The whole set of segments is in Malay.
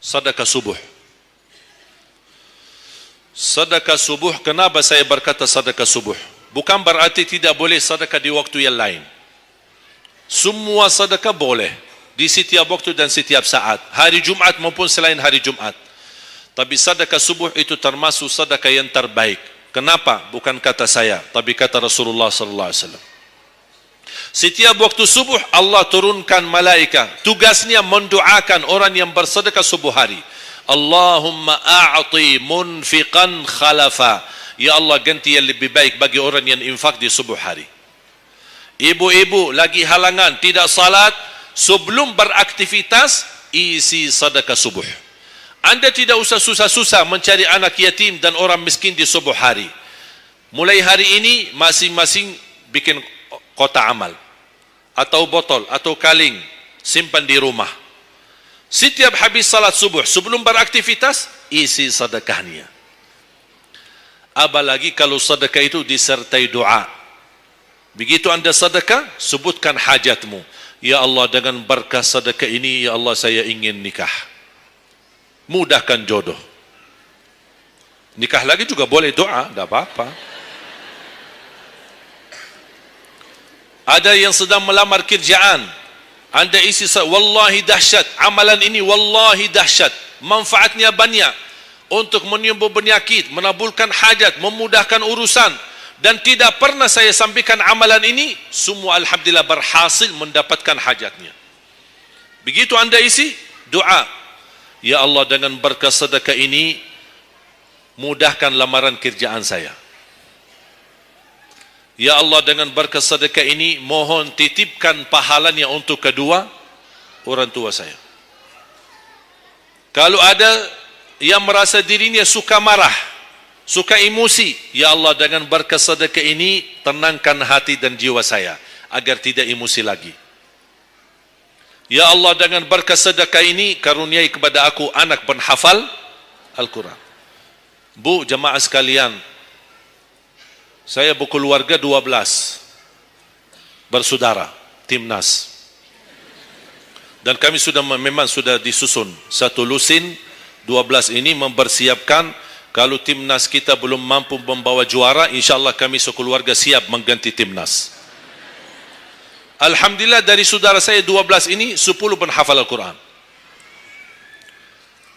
sedekah subuh. Sedekah subuh, kenapa saya berkata sedekah subuh? Bukan berarti tidak boleh sedekah di waktu yang lain. Semua sedekah boleh di setiap waktu dan setiap saat, hari Jumat maupun selain hari Jumat. Tapi sedekah subuh itu termasuk sedekah yang terbaik. Kenapa? Bukan kata saya, tapi kata Rasulullah sallallahu alaihi wasallam. Setiap waktu subuh Allah turunkan malaikat, tugasnya mendoakan orang yang bersedekah subuh hari. Allahumma a'ti munfiqan khalafa. Ya Allah, ganti yang lebih baik bagi orang yang infak di subuh hari. Ibu-ibu lagi halangan tidak salat, sebelum beraktivitas isi sedekah subuh. Anda tidak usah susah-susah mencari anak yatim dan orang miskin di subuh hari. Mulai hari ini masing-masing bikin kotak amal atau botol atau kaleng, simpan di rumah. Setiap habis salat subuh sebelum beraktivitas isi sedekahnya. Apalagi kalau sedekah itu disertai doa. Begitu anda sedekah, sebutkan hajatmu. Ya Allah, dengan berkah sedekah ini, ya Allah, saya ingin nikah. Mudahkan jodoh. Nikah lagi juga boleh doa, tidak apa-apa. Ada yang sedang melamar kerjaan, anda isi, wallahi dahsyat, amalan ini wallahi dahsyat, manfaatnya banyak untuk menyembuh penyakit, menabulkan hajat, memudahkan urusan, dan tidak pernah saya sampaikan amalan ini, semua alhamdulillah berhasil mendapatkan hajatnya. Begitu anda isi, doa, ya Allah, dengan berkah sedekah ini mudahkan lamaran kerjaan saya. Ya Allah, dengan berkah sedekah ini mohon titipkan pahalanya untuk kedua orang tua saya. Kalau ada yang merasa dirinya suka marah, suka emosi, ya Allah, dengan berkah sedekah ini tenangkan hati dan jiwa saya agar tidak emosi lagi. Ya Allah, dengan berkah sedekah ini karuniai kepada aku anak penghafal Al-Quran. Bu, jemaah sekalian, saya berkeluarga 12 bersaudara, timnas. Dan kami memang sudah disusun satu lusin. 12 ini mempersiapkan kalau timnas kita belum mampu membawa juara, insyaAllah kami sekeluarga siap mengganti timnas. Alhamdulillah, dari saudara saya 12 ini 10 penghafal Al-Quran.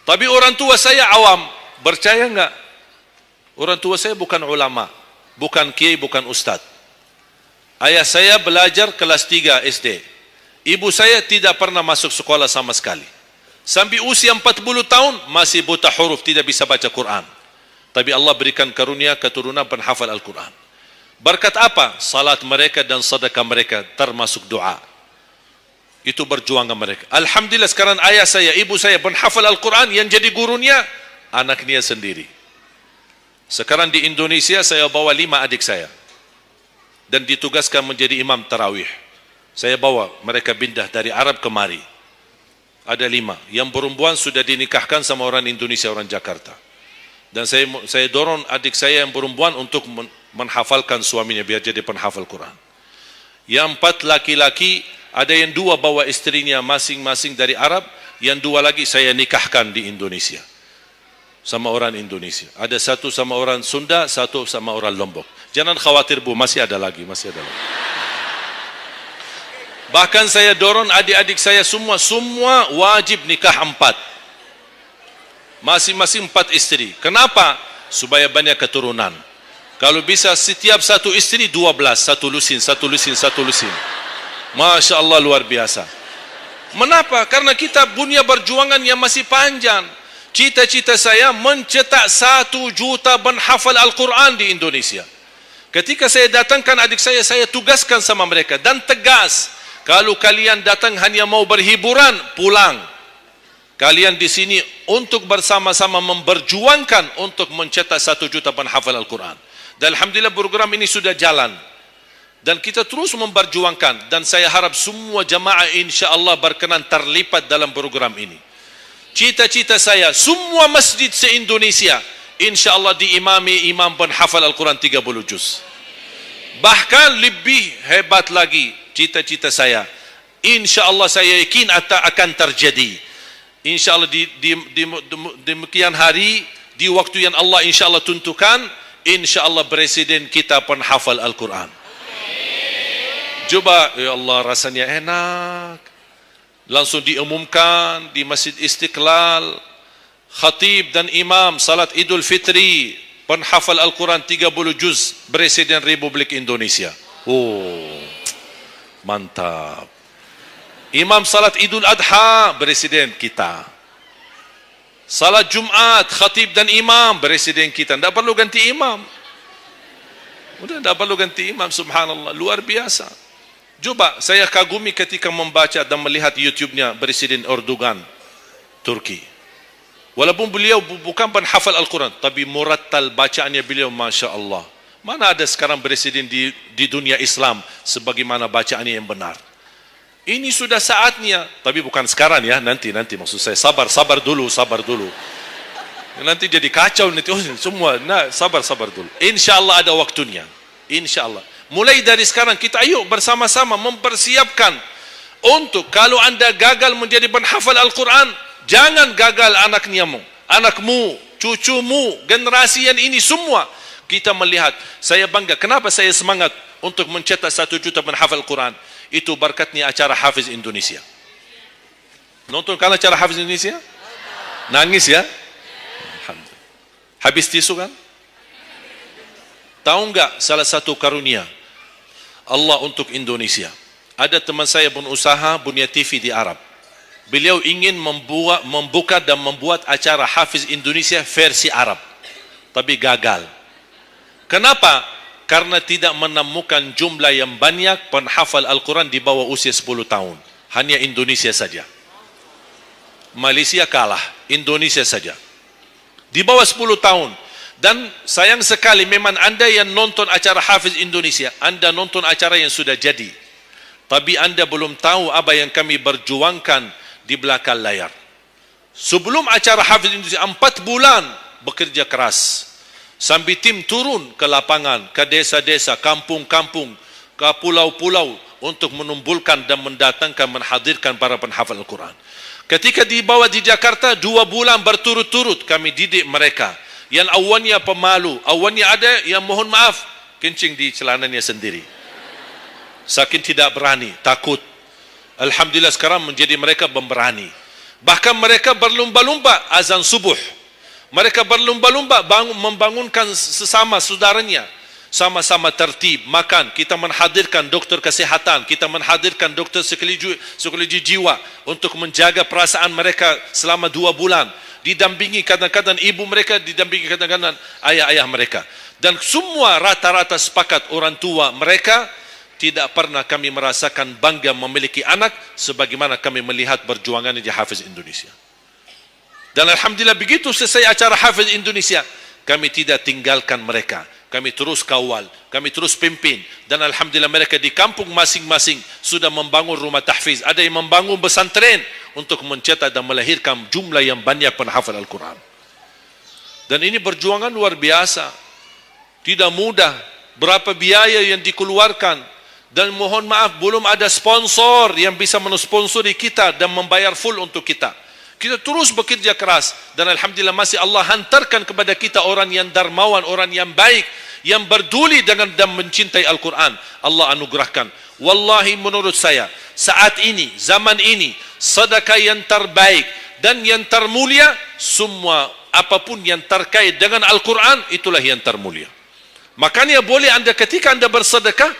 Tapi orang tua saya awam. Percaya enggak? Orang tua saya bukan ulama, bukan kiai, bukan ustaz. Ayah saya belajar kelas 3 SD. Ibu saya tidak pernah masuk sekolah sama sekali. Sampai usia 40 tahun masih buta huruf, tidak bisa baca Quran. Tapi Allah berikan karunia keturunan penghafal Al-Quran. Berkat apa? Salat mereka dan sedekah mereka, termasuk doa. Itu perjuangan mereka. Alhamdulillah, sekarang ayah saya, ibu saya penghafal Al-Quran, yang jadi gurunya anaknya sendiri. Sekarang di Indonesia saya bawa 5 adik saya dan ditugaskan menjadi imam tarawih. Saya bawa mereka pindah dari Arab kemari. Ada 5. Yang perempuan sudah dinikahkan sama orang Indonesia, orang Jakarta. Dan saya dorong adik saya yang perempuan untuk menghafalkan suaminya biar jadi penghafal Quran. Yang 4 laki-laki, ada yang 2 bawa istrinya masing-masing dari Arab, yang 2 lagi saya nikahkan di Indonesia sama orang Indonesia. Ada 1 sama orang Sunda, 1 sama orang Lombok. Jangan khawatir Bu, masih ada lagi. Bahkan saya dorong adik-adik saya semua wajib nikah 4. Masing-masing 4 istri. Kenapa? Supaya banyak keturunan. Kalau bisa setiap 1 istri 12, 1 lusin. Masya Allah, luar biasa. Mengapa? Karena kita punya perjuangan yang masih panjang. Cita-cita saya mencetak 1 juta penghafal Al-Quran di Indonesia. Ketika saya datangkan adik saya tugaskan sama mereka dan tegas, kalau kalian datang hanya mau berhiburan, pulang. Kalian di sini untuk bersama-sama memperjuangkan untuk mencetak 1 juta penghafal Al-Quran. Dan alhamdulillah program ini sudah jalan. Dan kita terus memperjuangkan, dan saya harap semua jamaah insya-Allah berkenan terlibat dalam program ini. Cita-cita saya semua masjid se-Indonesia insya-Allah diimami imam penghafal Al-Quran 30 juz. Bahkan lebih hebat lagi cita-cita saya, insya-Allah saya yakin akan terjadi. InsyaAllah demikian hari, di waktu yang Allah insyaAllah tentukan, insyaAllah presiden kita penghafal Al-Quran. Coba, ya Allah, rasanya enak. Langsung diumumkan di Masjid Istiqlal, khatib dan imam salat Idul Fitri, penghafal Al-Quran 30 juz, Presiden Republik Indonesia. Oh, mantap. Imam salat Idul Adha, Presiden kita. Salat Jumat, khatib dan imam, Presiden kita. Tidak perlu ganti imam. Udah, tidak perlu ganti imam, subhanallah. Luar biasa. Coba, saya kagumi ketika membaca dan melihat YouTube-nya Presiden Erdogan, Turki. Walaupun beliau bukan penghafal Al-Quran, tapi murattal bacaannya beliau, Masya Allah. Mana ada sekarang presiden di dunia Islam sebagaimana bacaannya yang benar. Ini sudah saatnya, tapi bukan sekarang ya, nanti maksud saya, sabar dulu. Nanti jadi kacau nanti, semua, sabar dulu. InsyaAllah ada waktunya, InsyaAllah. Mulai dari sekarang kita ayo bersama-sama mempersiapkan untuk kalau anda gagal menjadi penghafal Al-Quran, jangan gagal anakmu, cucumu, generasi yang ini semua. Kita melihat, saya bangga. Kenapa saya semangat untuk mencetak 1 juta penghafal Al-Quran? Itu berkatnya acara Hafiz Indonesia. Nonton kan acara Hafiz Indonesia? Nangis ya? Alhamdulillah. Habis tisu kan? Tahu enggak salah satu karunia Allah untuk Indonesia? Ada teman saya berusaha Bunia TV di Arab. Beliau ingin membuka dan membuat acara Hafiz Indonesia versi Arab, tapi gagal. Kenapa? Karena tidak menemukan jumlah yang banyak penghafal Al-Quran di bawah usia 10 tahun. Hanya Indonesia saja. Malaysia kalah, Indonesia saja. Di bawah 10 tahun. Dan sayang sekali memang anda yang nonton acara Hafiz Indonesia, anda nonton acara yang sudah jadi. Tapi anda belum tahu apa yang kami berjuangkan di belakang layar. Sebelum acara Hafiz Indonesia, 4 bulan bekerja keras. Sambil tim turun ke lapangan, ke desa-desa, kampung-kampung, ke pulau-pulau untuk menumbulkan dan mendatangkan, menghadirkan para penghafal Al-Quran. Ketika dibawa di Jakarta, 2 bulan berturut-turut kami didik mereka. Yang awalnya pemalu, awalnya ada yang mohon maaf, kencing di celananya sendiri. Saking tidak berani, takut. Alhamdulillah sekarang menjadi mereka pemberani. Bahkan mereka berlumba-lumba azan subuh. Mereka berlumba-lumba membangunkan sesama saudaranya. Sama-sama tertib, makan. Kita menghadirkan dokter kesehatan, kita menghadirkan dokter psikologi jiwa untuk menjaga perasaan mereka selama 2 bulan. Didampingi kadang-kadang ibu mereka, didampingi kadang-kadang ayah-ayah mereka. Dan semua rata-rata sepakat orang tua mereka, tidak pernah kami merasakan bangga memiliki anak sebagaimana kami melihat perjuangan di Hafiz Indonesia. Dan alhamdulillah begitu selesai acara Hafiz Indonesia, kami tidak tinggalkan mereka. Kami terus kawal, kami terus pimpin. Dan alhamdulillah mereka di kampung masing-masing sudah membangun rumah tahfiz. Ada yang membangun pesantren untuk mencetak dan melahirkan jumlah yang banyak penghafal Al-Quran. Dan ini perjuangan luar biasa. Tidak mudah. Berapa biaya yang dikeluarkan. Dan mohon maaf, belum ada sponsor yang bisa mensponsori kita dan membayar full untuk kita. Kita terus bekerja keras. Dan alhamdulillah masih Allah hantarkan kepada kita orang yang dermawan, orang yang baik, yang berduli dengan dan mencintai Al-Quran. Allah anugerahkan. Wallahi menurut saya, saat ini, zaman ini, sedekah yang terbaik dan yang termulia, semua apapun yang terkait dengan Al-Quran, itulah yang termulia. Makanya boleh anda ketika anda bersedekah,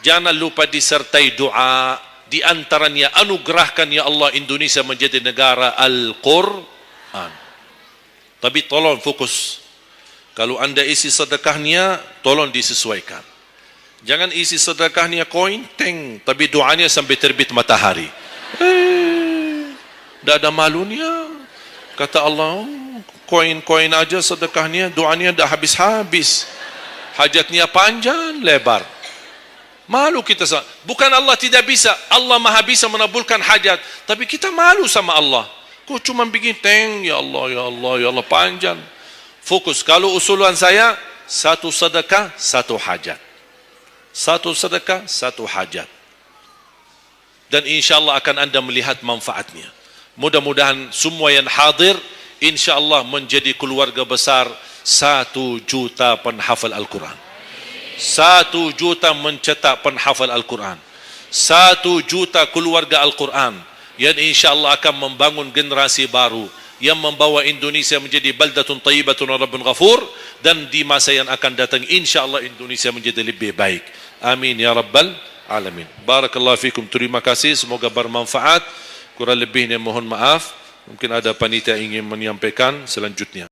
jangan lupa disertai doa. Di antaranya anugerahkan ya Allah Indonesia menjadi negara Al-Quran. Tapi tolong fokus. Kalau anda isi sedekahnya, tolong disesuaikan. Jangan isi sedekahnya koin, teng, tapi doanya sampai terbit matahari. Tidak ada malunya. Kata Allah, koin-koin aja sedekahnya, doanya dah habis-habis. Hajatnya panjang, lebar. Malu kita. Bukan Allah tidak bisa. Allah maha bisa menabulkan hajat. Tapi kita malu sama Allah. Kok cuma bikin teng, ya Allah, ya Allah, ya Allah, panjang. Fokus. Kalau usulan saya, 1 sedekah, 1 hajat. 1 sedekah, 1 hajat. Dan insya Allah akan anda melihat manfaatnya. Mudah-mudahan semua yang hadir insya-Allah menjadi keluarga besar 1 juta penghafal Al-Quran. 1 juta mencetak penghafal Al-Quran. 1 juta keluarga Al-Quran yang insya-Allah akan membangun generasi baru yang membawa Indonesia menjadi baldatun tayyibatun wa rabbun ghafur, dan di masa yang akan datang insya-Allah Indonesia menjadi lebih baik. Amin ya rabbal alamin. Barakallahu fikum. Terima kasih, semoga bermanfaat. Kurang lebihnya mohon maaf. Mungkin ada panitia ingin menyampaikan selanjutnya.